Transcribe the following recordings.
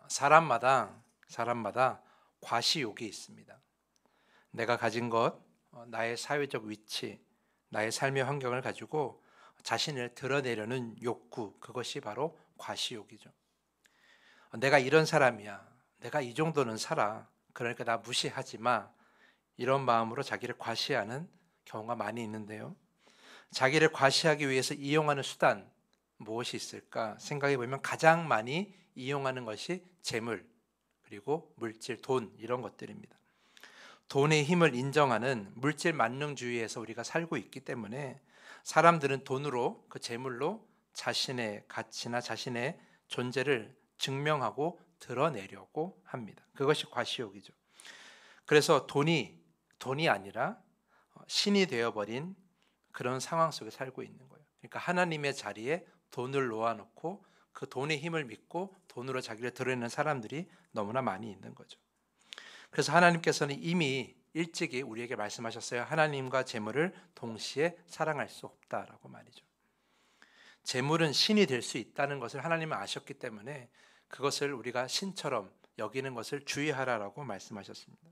사람마다 과시욕이 있습니다. 내가 가진 것, 나의 사회적 위치, 나의 삶의 환경을 가지고 자신을 드러내려는 욕구, 그것이 바로 과시욕이죠. 내가 이런 사람이야. 내가 이 정도는 살아. 그러니까 나 무시하지 마. 이런 마음으로 자기를 과시하는 경우가 많이 있는데요. 자기를 과시하기 위해서 이용하는 수단, 무엇이 있을까 생각해 보면 가장 많이 이용하는 것이 재물, 그리고 물질, 돈, 이런 것들입니다. 돈의 힘을 인정하는 물질 만능주의에서 우리가 살고 있기 때문에 사람들은 돈으로, 그 재물로 자신의 가치나 자신의 존재를 증명하고 드러내려고 합니다. 그것이 과시욕이죠. 그래서 돈이 아니라 신이 되어버린 그런 상황 속에 살고 있는 거예요. 그러니까 하나님의 자리에 돈을 놓아놓고 그 돈의 힘을 믿고 돈으로 자기를 드러내는 사람들이 너무나 많이 있는 거죠. 그래서 하나님께서는 이미 일찍이 우리에게 말씀하셨어요. 하나님과 재물을 동시에 사랑할 수 없다라고 말이죠. 재물은 신이 될 수 있다는 것을 하나님은 아셨기 때문에 그것을 우리가 신처럼 여기는 것을 주의하라라고 말씀하셨습니다.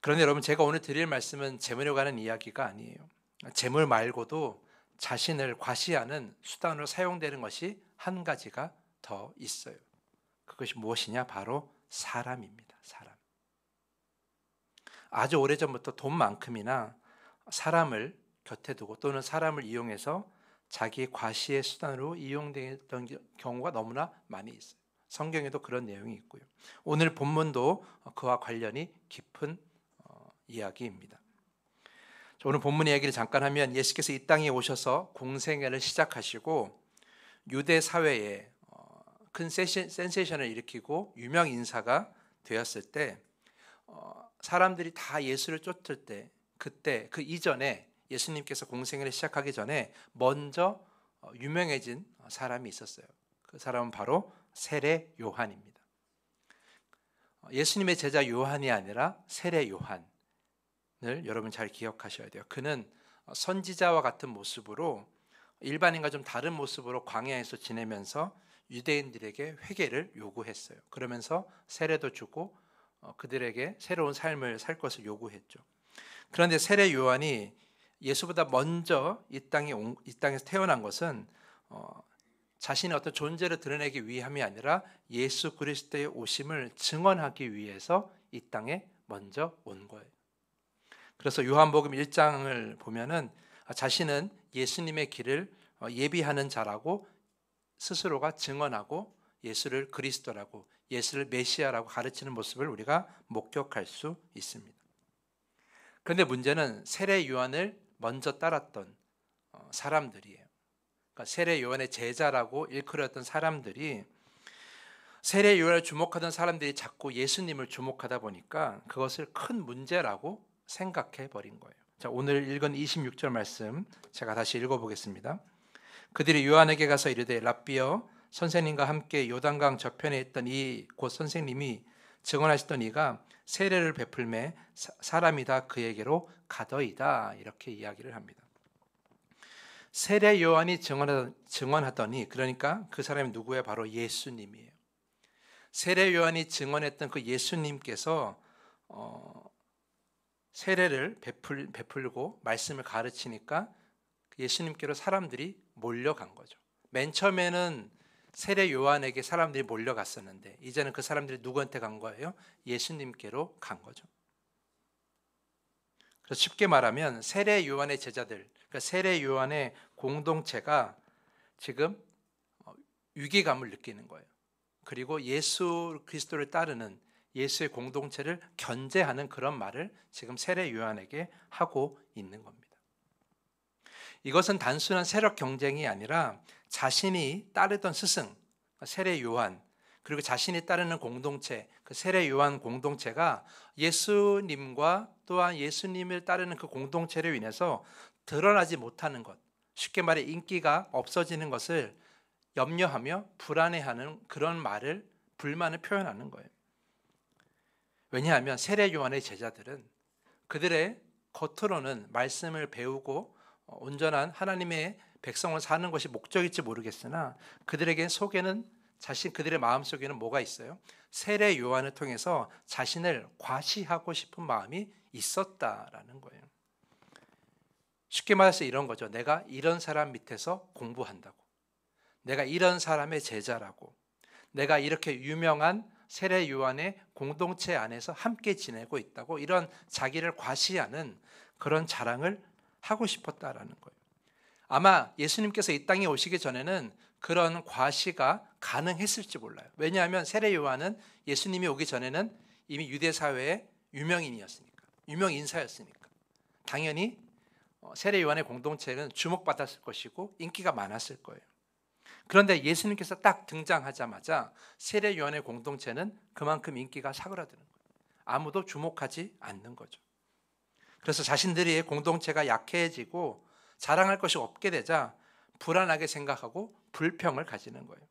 그런데 여러분, 제가 오늘 드릴 말씀은 재물에 관한 이야기가 아니에요. 재물 말고도 자신을 과시하는 수단으로 사용되는 것이 한 가지가 더 있어요. 그것이 무엇이냐? 바로 사람입니다. 사람. 아주 오래전부터 돈만큼이나 사람을 곁에 두고 또는 사람을 이용해서 자기 과시의 수단으로 이용되던 경우가 너무나 많이 있어요. 성경에도 그런 내용이 있고요. 오늘 본문도 그와 관련이 깊은 이야기입니다. 오늘 본문 이야기를 잠깐 하면 예수께서 이 땅에 오셔서 공생애를 시작하시고 유대 사회에 큰 센세이션을 일으키고 유명 인사가 되었을 때 사람들이 다 예수를 쫓을 때 그때 그 이전에 예수님께서 공생애를 시작하기 전에 먼저 유명해진 사람이 있었어요. 그 사람은 바로 세례 요한입니다. 예수님의 제자 요한이 아니라 세례 요한을 여러분 잘 기억하셔야 돼요. 그는 선지자와 같은 모습으로 일반인과 좀 다른 모습으로 광야에서 지내면서 유대인들에게 회개를 요구했어요. 그러면서 세례도 주고 그들에게 새로운 삶을 살 것을 요구했죠. 그런데 세례 요한이 예수보다 먼저 이 땅에서 태어난 것은 자신의 어떤 존재를 드러내기 위함이 아니라 예수 그리스도의 오심을 증언하기 위해서 이 땅에 먼저 온 거예요. 그래서 요한복음 1장을 보면은 자신은 예수님의 길을 예비하는 자라고 스스로가 증언하고 예수를 그리스도라고, 예수를 메시아라고 가르치는 모습을 우리가 목격할 수 있습니다. 그런데 문제는 세례 요한을 먼저 따랐던 사람들이에요. 그러니까 세례 요한의 제자라고 일컬었던 사람들이 세례 요한을 주목하던 사람들이 자꾸 예수님을 주목하다 보니까 그것을 큰 문제라고 생각해 버린 거예요. 자, 오늘 읽은 26절 말씀 제가 다시 읽어보겠습니다. 그들이 요한에게 가서 이르되 랍비여, 선생님과 함께 요단강 저편에 있던 이 곧 선생님이 증언하시던 이가 세례를 베풀매 사람이 다 그에게로 가더이다, 이렇게 이야기를 합니다. 세례 요한이 증언하더니, 그러니까 그 사람이 누구예요? 바로 예수님이에요. 세례 요한이 증언했던 그 예수님께서 세례를 베풀고 말씀을 가르치니까 예수님께로 사람들이 몰려간 거죠. 맨 처음에는 세례 요한에게 사람들이 몰려갔었는데 이제는 그 사람들이 누구한테 간 거예요? 예수님께로 간 거죠. 그래서 쉽게 말하면 세례 요한의 제자들, 그러니까 세례 요한의 공동체가 지금 위기감을 느끼는 거예요. 그리고 예수 그리스도를 따르는 예수의 공동체를 견제하는 그런 말을 지금 세례 요한에게 하고 있는 겁니다. 이것은 단순한 세력 경쟁이 아니라 자신이 따르던 스승, 세례 요한, 그리고 자신이 따르는 공동체, 그 세례 요한 공동체가 예수님과 또한 예수님을 따르는 그 공동체로 인해서 드러나지 못하는 것, 쉽게 말해 인기가 없어지는 것을 염려하며 불안해하는 그런 말을, 불만을 표현하는 거예요. 왜냐하면 세례 요한의 제자들은 그들의 겉으로는 말씀을 배우고 온전한 하나님의 백성을 사는 것이 목적일지 모르겠으나 그들에게 속에는 그들의 마음속에는 뭐가 있어요? 세례 요한을 통해서 자신을 과시하고 싶은 마음이 있었다라는 거예요. 쉽게 말해서 이런 거죠. 내가 이런 사람 밑에서 공부한다고, 내가 이런 사람의 제자라고, 내가 이렇게 유명한 세례 요한의 공동체 안에서 함께 지내고 있다고, 이런 자기를 과시하는 그런 자랑을 하고 싶었다라는 거예요. 아마 예수님께서 이 땅에 오시기 전에는 그런 과시가 가능했을지 몰라요. 왜냐하면 세례 요한은 예수님이 오기 전에는 이미 유대 사회의 유명인이었으니까, 유명인사였으니까 당연히 세례 요한의 공동체는 주목받았을 것이고 인기가 많았을 거예요. 그런데 예수님께서 딱 등장하자마자 세례 요한의 공동체는 그만큼 인기가 사그라드는 거예요. 아무도 주목하지 않는 거죠. 그래서 자신들의 공동체가 약해지고 자랑할 것이 없게 되자 불안하게 생각하고 불평을 가지는 거예요.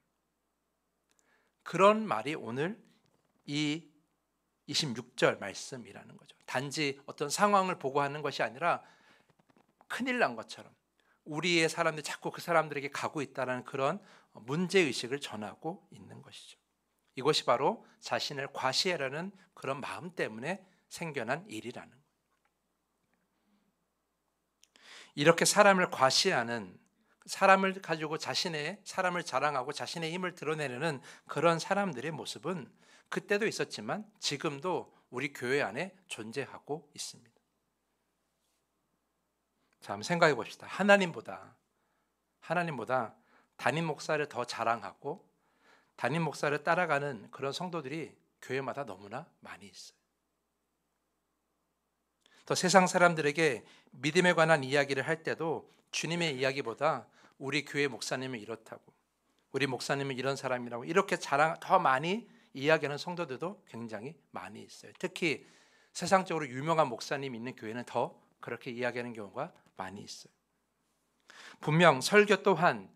그런 말이 오늘 이 26절 말씀이라는 거죠. 단지 어떤 상황을 보고하는 것이 아니라 큰일 난 것처럼 우리의 사람들이 자꾸 그 사람들에게 가고 있다는 그런 문제의식을 전하고 있는 것이죠. 이것이 바로 자신을 과시하려는 그런 마음 때문에 생겨난 일이라는 거예요. 이렇게 사람을 과시하는, 사람을 가지고 자신의 사람을 자랑하고 자신의 힘을 드러내려는 그런 사람들의 모습은 그때도 있었지만 지금도 우리 교회 안에 존재하고 있습니다. 자, 한번 생각해 봅시다. 하나님보다 담임 목사를 더 자랑하고 담임 목사를 따라가는 그런 성도들이 교회마다 너무나 많이 있어요. 또 세상 사람들에게 믿음에 관한 이야기를 할 때도 주님의 이야기보다 우리 교회 목사님은 이렇다고, 우리 목사님은 이런 사람이라고 이렇게 더 많이 이야기하는 성도들도 굉장히 많이 있어요. 특히 세상적으로 유명한 목사님 있는 교회는 더 그렇게 이야기하는 경우가 많이 있어요. 분명 설교 또한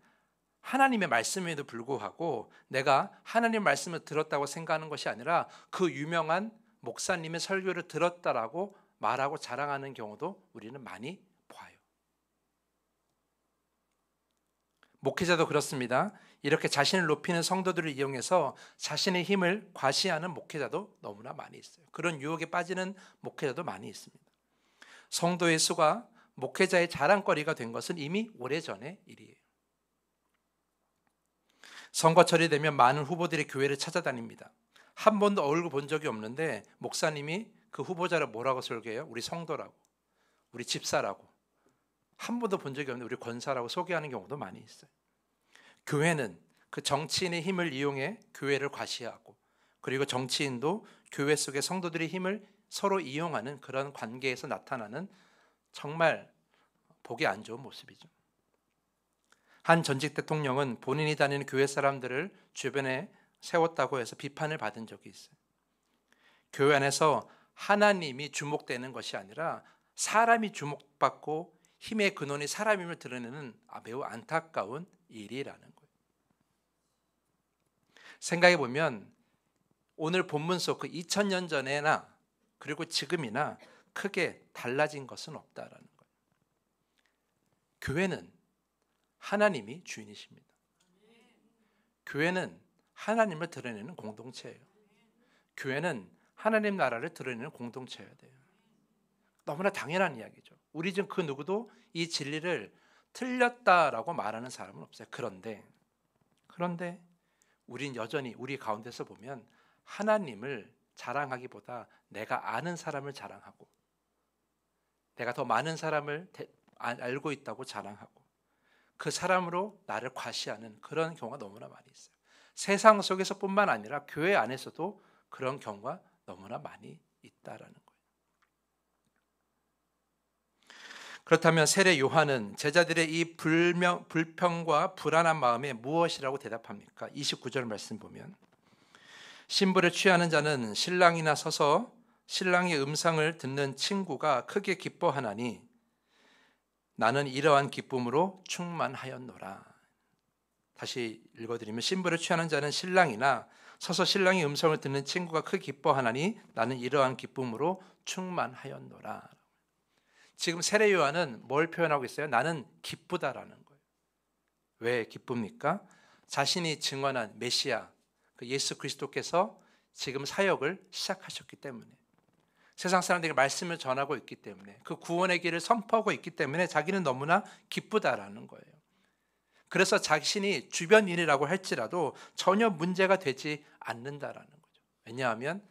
하나님의 말씀에도 불구하고 내가 하나님의 말씀을 들었다고 생각하는 것이 아니라 그 유명한 목사님의 설교를 들었다라고 말하고 자랑하는 경우도 우리는 많이 봐요. 목회자도 그렇습니다. 이렇게 자신을 높이는 성도들을 이용해서 자신의 힘을 과시하는 목회자도 너무나 많이 있어요. 그런 유혹에 빠지는 목회자도 많이 있습니다. 성도의 수가 목회자의 자랑거리가 된 것은 이미 오래전의 일이에요. 선거철이 되면 많은 후보들이 교회를 찾아다닙니다. 한 번도 얼굴 본 적이 없는데 목사님이 그 후보자를 뭐라고 설교해요? 우리 성도라고, 우리 집사라고, 한 번도 본 적이 없는데 우리 권사라고 소개하는 경우도 많이 있어요. 교회는 그 정치인의 힘을 이용해 교회를 과시하고, 그리고 정치인도 교회 속의 성도들의 힘을 서로 이용하는 그런 관계에서 나타나는 정말 보기 안 좋은 모습이죠. 한 전직 대통령은 본인이 다니는 교회 사람들을 주변에 세웠다고 해서 비판을 받은 적이 있어요. 교회 안에서 하나님이 주목되는 것이 아니라 사람이 주목받고 힘의 근원이 사람임을 드러내는 매우 안타까운 일이라는 거예요. 생각해 보면 오늘 본문 속 그 2000년 전에나 그리고 지금이나 크게 달라진 것은 없다라는 거예요. 교회는 하나님이 주인이십니다. 교회는 하나님을 드러내는 공동체예요. 교회는 하나님 나라를 드러내는 공동체여야 돼요. 너무나 당연한 이야기죠. 우리 중 그 누구도 이 진리를 틀렸다라고 말하는 사람은 없어요. 그런데 우린 여전히 우리 가운데서 보면 하나님을 자랑하기보다 내가 아는 사람을 자랑하고, 내가 더 많은 사람을 알고 있다고 자랑하고, 그 사람으로 나를 과시하는 그런 경우가 너무나 많이 있어요. 세상 속에서뿐만 아니라 교회 안에서도 그런 경우가 너무나 많이 있다라는 거예요. 그렇다면 세례 요한은 제자들의 이 불평과 불안한 마음에 무엇이라고 대답합니까? 29절 말씀 보면, 신부를 취하는 자는 신랑이나 서서 신랑의 음성을 듣는 친구가 크게 기뻐하나니 나는 이러한 기쁨으로 충만하였노라. 다시 읽어드리면, 신부를 취하는 자는 신랑이나 서서 신랑의 음성을 듣는 친구가 크게 기뻐하나니 나는 이러한 기쁨으로 충만하였노라. 지금 세례 요한은 뭘 표현하고 있어요? 나는 기쁘다라는 거예요. 왜 기쁩니까? 자신이 증언한 메시아, 그 예수 그리스도께서 지금 사역을 시작하셨기 때문에, 세상 사람들에게 말씀을 전하고 있기 때문에, 그 구원의 길을 선포하고 있기 때문에 자기는 너무나 기쁘다라는 거예요. 그래서 자신이 주변 일이라고 할지라도 전혀 문제가 되지 않는다라는 거죠. 왜냐하면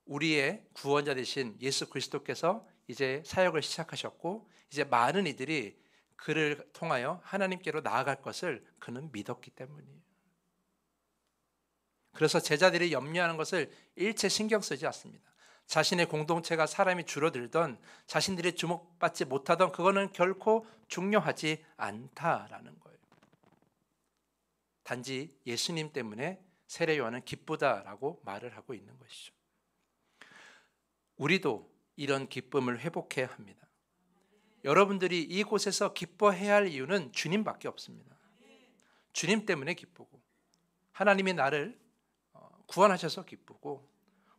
우리의 구원자 되신 예수 그리스도께서 이제 사역을 시작하셨고, 이제 많은 이들이 그를 통하여 하나님께로 나아갈 것을 그는 믿었기 때문이에요. 그래서 제자들이 염려하는 것을 일체 신경 쓰지 않습니다. 자신의 공동체가 사람이 줄어들던, 자신들이 주목받지 못하던, 그거는 결코 중요하지 않다라는 거예요. 단지 예수님 때문에 세례 요한은 기쁘다라고 말을 하고 있는 것이죠. 우리도 이런 기쁨을 회복해야 합니다. 여러분들이 이곳에서 기뻐해야 할 이유는 주님밖에 없습니다. 주님 때문에 기쁘고, 하나님이 나를 구원하셔서 기쁘고,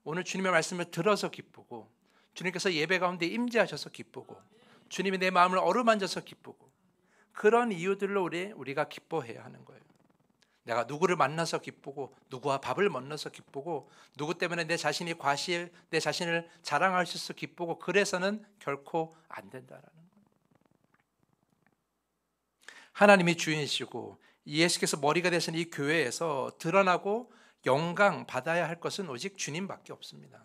오늘 주님의 말씀을 들어서 기쁘고, 주님께서 예배 가운데 임재하셔서 기쁘고, 주님이 내 마음을 어루만져서 기쁘고, 그런 이유들로 우리가 기뻐해야 하는 거예요. 내가 누구를 만나서 기쁘고, 누구와 밥을 만나서 기쁘고, 누구 때문에 내 자신을 자랑할 수 있어 기쁘고, 그래서는 결코 안 된다라는 거예요. 하나님이 주인이시고 예수께서 머리가 되신 이 교회에서 드러나고 영광 받아야 할 것은 오직 주님밖에 없습니다.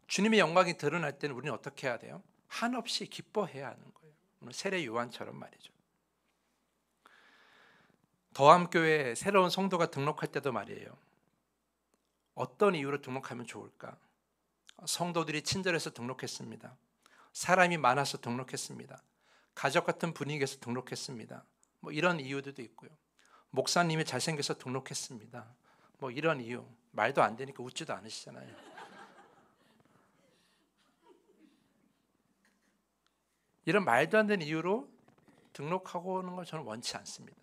주님의 영광이 드러날 때는 우리는 어떻게 해야 돼요? 한없이 기뻐해야 하는 거예요. 오늘 세례 요한처럼 말이죠. 더함교회에 새로운 성도가 등록할 때도 말이에요. 어떤 이유로 등록하면 좋을까? 성도들이 친절해서 등록했습니다. 사람이 많아서 등록했습니다. 가족 같은 분위기에서 등록했습니다. 뭐 이런 이유들도 있고요. 목사님이 잘생겨서 등록했습니다. 뭐 이런 이유. 말도 안 되니까 웃지도 않으시잖아요. 이런 말도 안 되는 이유로 등록하고 오는 걸 저는 원치 않습니다.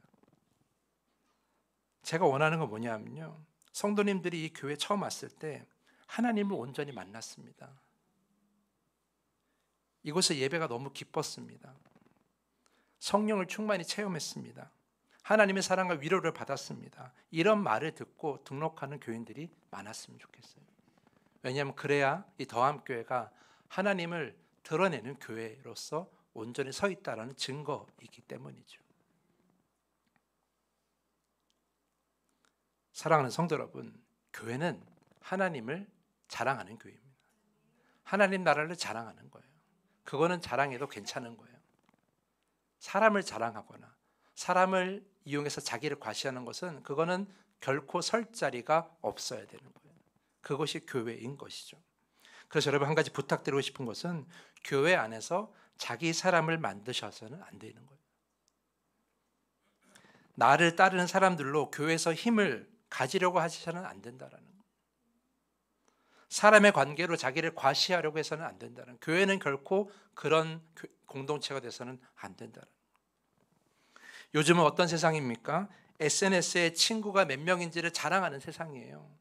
제가 원하는 건 뭐냐면요, 성도님들이 이 교회 처음 왔을 때 하나님을 온전히 만났습니다. 이곳의 예배가 너무 기뻤습니다. 성령을 충만히 체험했습니다. 하나님의 사랑과 위로를 받았습니다. 이런 말을 듣고 등록하는 교인들이 많았으면 좋겠어요. 왜냐하면 그래야 이 더함교회가 하나님을 드러내는 교회로서 온전히 서 있다는 증거이기 때문이죠. 사랑하는 성도 여러분, 교회는 하나님을 자랑하는 교회입니다. 하나님 나라를 자랑하는 거예요. 그거는 자랑해도 괜찮은 거예요. 사람을 자랑하거나 사람을 이용해서 자기를 과시하는 것은, 그거는 결코 설 자리가 없어야 되는 거예요. 그것이 교회인 것이죠. 그래서 여러분, 한 가지 부탁드리고 싶은 것은 교회 안에서 자기 사람을 만드셔서는 안 되는 거예요. 나를 따르는 사람들로 교회에서 힘을 가지려고 하셔서는 안 된다라는 거예요. 사람의 관계로 자기를 과시하려고 해서는 안 된다는 거예요. 교회는 결코 그런 공동체가 돼서는 안 된다는 거예요. 요즘은 어떤 세상입니까? SNS에 친구가 몇 명인지를 자랑하는 세상이에요.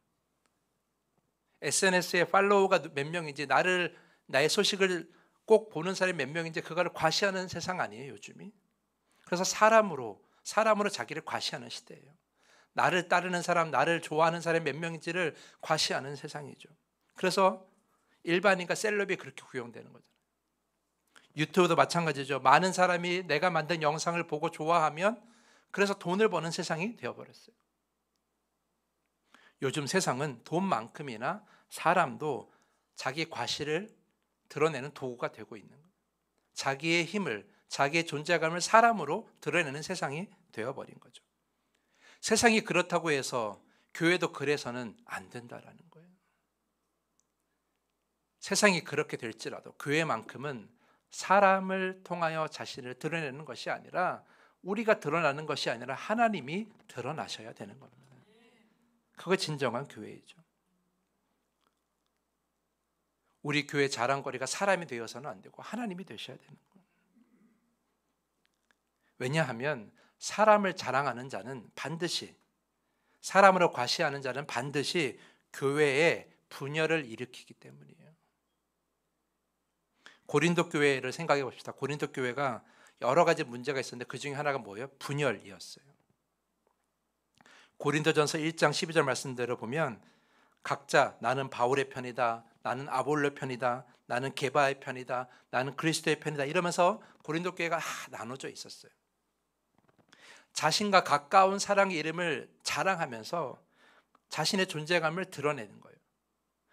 SNS에 팔로워가 몇 명인지, 나의 소식을 꼭 보는 사람이 몇 명인지 그거를 과시하는 세상 아니에요, 요즘이? 그래서 사람으로 자기를 과시하는 시대예요. 나를 따르는 사람, 나를 좋아하는 사람이 몇 명인지를 과시하는 세상이죠. 그래서 일반인과 셀럽이 그렇게 구형되는 거죠. 유튜브도 마찬가지죠. 많은 사람이 내가 만든 영상을 보고 좋아하면, 그래서 돈을 버는 세상이 되어버렸어요. 요즘 세상은 돈만큼이나 사람도 자기 과시를 드러내는 도구가 되고 있는 거예요. 자기의 힘을, 자기의 존재감을 사람으로 드러내는 세상이 되어버린 거죠. 세상이 그렇다고 해서 교회도 그래서는 안 된다라는 거예요. 세상이 그렇게 될지라도 교회만큼은 사람을 통하여 자신을 드러내는 것이 아니라, 우리가 드러나는 것이 아니라 하나님이 드러나셔야 되는 겁니다. 그거 진정한 교회이죠. 우리 교회 자랑거리가 사람이 되어서는 안 되고 하나님이 되셔야 되는 거예요. 왜냐하면 사람을 자랑하는 자는 반드시, 사람으로 과시하는 자는 반드시 교회에 분열을 일으키기 때문이에요. 고린도 교회를 생각해 봅시다. 고린도 교회가 여러 가지 문제가 있었는데 그 중에 하나가 뭐예요? 분열이었어요. 고린도전서 1장 12절 말씀대로 보면 각자 나는 바울의 편이다, 나는 아볼로 편이다, 나는 게바의 편이다, 나는 그리스도의 편이다 이러면서 고린도 교회가 나눠져 있었어요. 자신과 가까운 사랑의 이름을 자랑하면서 자신의 존재감을 드러내는 거예요.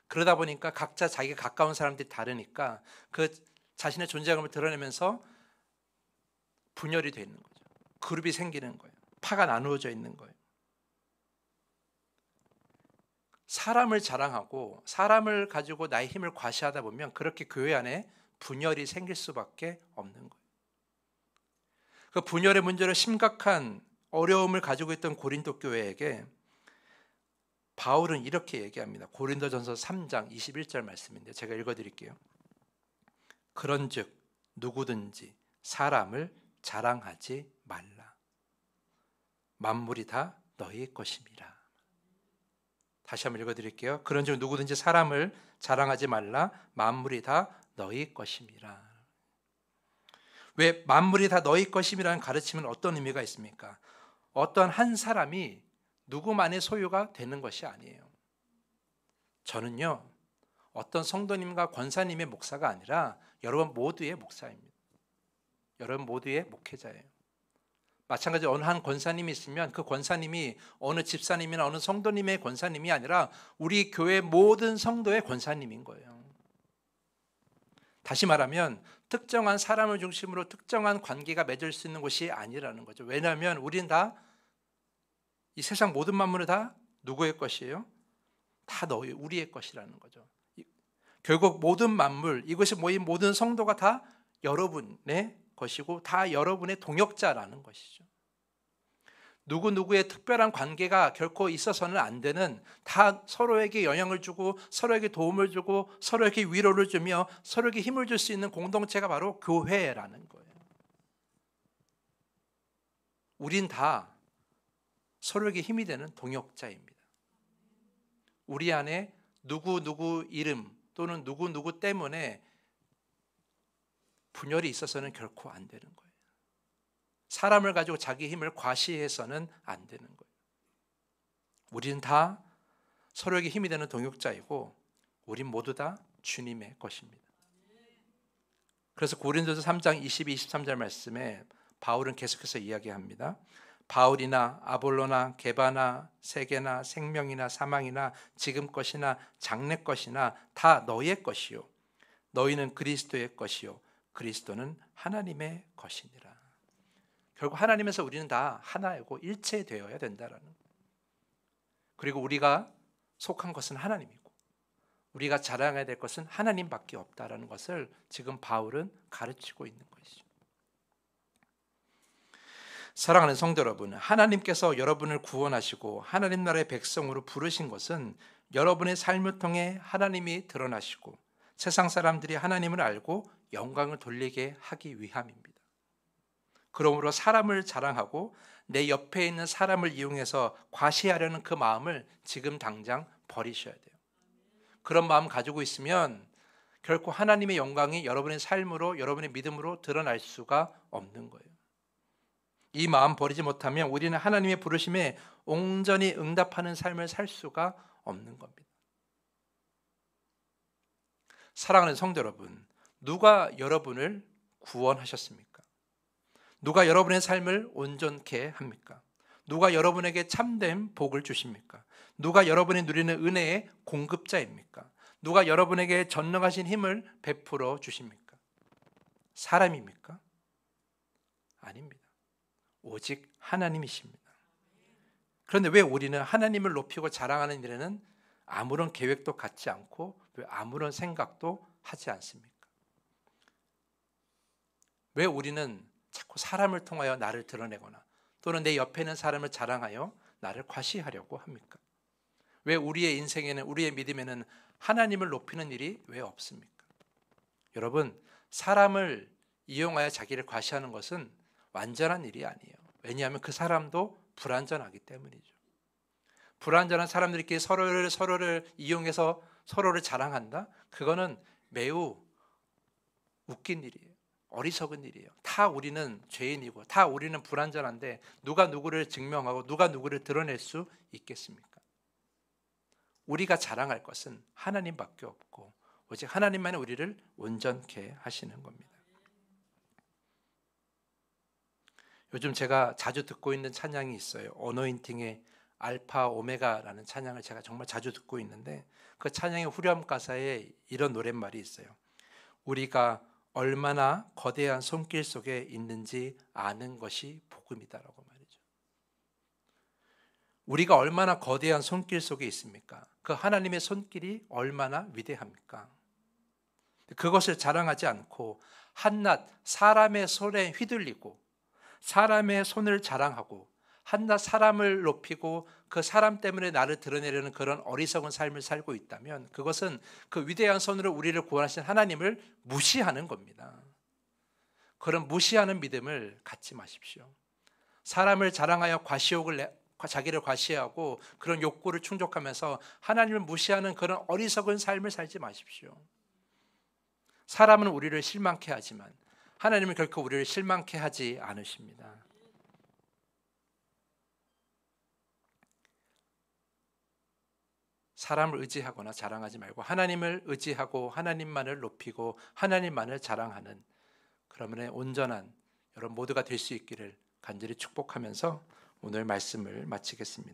그러다 보니까 각자 자기가 가까운 사람들이 다르니까 그 자신의 존재감을 드러내면서 분열이 되는 거죠. 그룹이 생기는 거예요. 파가 나누어져 있는 거예요. 사람을 자랑하고 사람을 가지고 나의 힘을 과시하다 보면 그렇게 교회 안에 분열이 생길 수밖에 없는 거예요. 그 분열의 문제로 심각한 어려움을 가지고 있던 고린도 교회에게 바울은 이렇게 얘기합니다. 고린도전서 3장 21절 말씀인데 제가 읽어드릴게요. 그런즉 누구든지 사람을 자랑하지 말라. 만물이 다 너희 것임이라. 다시 한번 읽어드릴게요. 그런즉 누구든지 사람을 자랑하지 말라. 만물이 다 너희 것임이라. 왜 만물이 다 너희 것임이라는 가르침은 어떤 의미가 있습니까? 어떤 한 사람이 누구만의 소유가 되는 것이 아니에요. 저는요, 어떤 성도님과 권사님의 목사가 아니라 여러분 모두의 목사입니다. 여러분 모두의 목회자예요. 마찬가지로 어느 한 권사님이 있으면 그 권사님이 어느 집사님이나 어느 성도님의 권사님이 아니라 우리 교회 모든 성도의 권사님인 거예요. 다시 말하면 특정한 사람을 중심으로 특정한 관계가 맺을 수 있는 것이 아니라는 거죠. 왜냐하면 우리는 다 이 세상 모든 만물은 다 누구의 것이에요? 다 우리의 것이라는 거죠. 결국 모든 만물, 이것이 모인 모든 성도가 다 여러분의 것이고 다 여러분의 동역자라는 것이죠. 누구누구의 특별한 관계가 결코 있어서는 안 되는, 다 서로에게 영향을 주고 서로에게 도움을 주고 서로에게 위로를 주며 서로에게 힘을 줄 수 있는 공동체가 바로 교회라는 거예요. 우린 다 서로에게 힘이 되는 동역자입니다. 우리 안에 누구누구 이름 또는 누구누구 때문에 분열이 있어서는 결코 안 되는 거예요. 사람을 가지고 자기 힘을 과시해서는 안 되는 거예요. 우리는 다 서로에게 힘이 되는 동역자이고 우린 모두 다 주님의 것입니다. 그래서 고린도서 3장 22, 23절 말씀에 바울은 계속해서 이야기합니다. 바울이나 아볼로나 게바나 세계나 생명이나 사망이나 지금 것이나 장래 것이나 다 너희의 것이요 너희는 그리스도의 것이요 그리스도는 하나님의 것이니라. 결국 하나님에서 우리는 다 하나이고 일체되어야 된다라는 거예요. 그리고 우리가 속한 것은 하나님이고 우리가 자랑해야 될 것은 하나님밖에 없다라는 것을 지금 바울은 가르치고 있는 것이죠. 사랑하는 성도 여러분, 하나님께서 여러분을 구원하시고 하나님 나라의 백성으로 부르신 것은 여러분의 삶을 통해 하나님이 드러나시고 세상 사람들이 하나님을 알고 영광을 돌리게 하기 위함입니다. 그러므로 사람을 자랑하고 내 옆에 있는 사람을 이용해서 과시하려는 그 마음을 지금 당장 버리셔야 돼요. 그런 마음 가지고 있으면 결코 하나님의 영광이 여러분의 삶으로 여러분의 믿음으로 드러날 수가 없는 거예요. 이 마음 버리지 못하면 우리는 하나님의 부르심에 온전히 응답하는 삶을 살 수가 없는 겁니다. 사랑하는 성도 여러분, 누가 여러분을 구원하셨습니까? 누가 여러분의 삶을 온전케 합니까? 누가 여러분에게 참된 복을 주십니까? 누가 여러분이 누리는 은혜의 공급자입니까? 누가 여러분에게 전능하신 힘을 베풀어 주십니까? 사람입니까? 아닙니다. 오직 하나님이십니다. 그런데 왜 우리는 하나님을 높이고 자랑하는 일에는 아무런 계획도 갖지 않고 왜 아무런 생각도 하지 않습니까? 왜 우리는 자꾸 사람을 통하여 나를 드러내거나 또는 내 옆에 있는 사람을 자랑하여 나를 과시하려고 합니까? 왜 우리의 인생에는, 우리의 믿음에는 하나님을 높이는 일이 왜 없습니까? 여러분, 사람을 이용하여 자기를 과시하는 것은 완전한 일이 아니에요. 왜냐하면 그 사람도 불완전하기 때문이죠. 불완전한 사람들끼리 서로를 이용해서 서로를 자랑한다? 그거는 매우 웃긴 일이에요. 어리석은 일이에요. 다 우리는 죄인이고 다 우리는 불완전한데 누가 누구를 증명하고 누가 누구를 드러낼 수 있겠습니까? 우리가 자랑할 것은 하나님밖에 없고 오직 하나님만이 우리를 온전케 하시는 겁니다. 요즘 제가 자주 듣고 있는 찬양이 있어요. 어노인팅의 알파 오메가라는 찬양을 제가 정말 자주 듣고 있는데 그 찬양의 후렴 가사에 이런 노랫말이 있어요. 우리가 얼마나 거대한 손길 속에 있는지 아는 것이 복음이다라고 말이죠. 우리가 얼마나 거대한 손길 속에 있습니까? 그 하나님의 손길이 얼마나 위대합니까? 그것을 자랑하지 않고 한낱 사람의 손에 휘둘리고 사람의 손을 자랑하고 한낱 사람을 높이고 그 사람 때문에 나를 드러내려는 그런 어리석은 삶을 살고 있다면 그것은 그 위대한 손으로 우리를 구원하신 하나님을 무시하는 겁니다. 그런 무시하는 믿음을 갖지 마십시오. 사람을 자랑하여 자기를 과시하고 그런 욕구를 충족하면서 하나님을 무시하는 그런 어리석은 삶을 살지 마십시오. 사람은 우리를 실망케 하지만 하나님은 결코 우리를 실망케 하지 않으십니다. 사람을 의지하거나 자랑하지 말고 하나님을 의지하고 하나님만을 높이고 하나님만을 자랑하는 그러면 온전한 여러분 모두가 될 수 있기를 간절히 축복하면서 오늘 말씀을 마치겠습니다.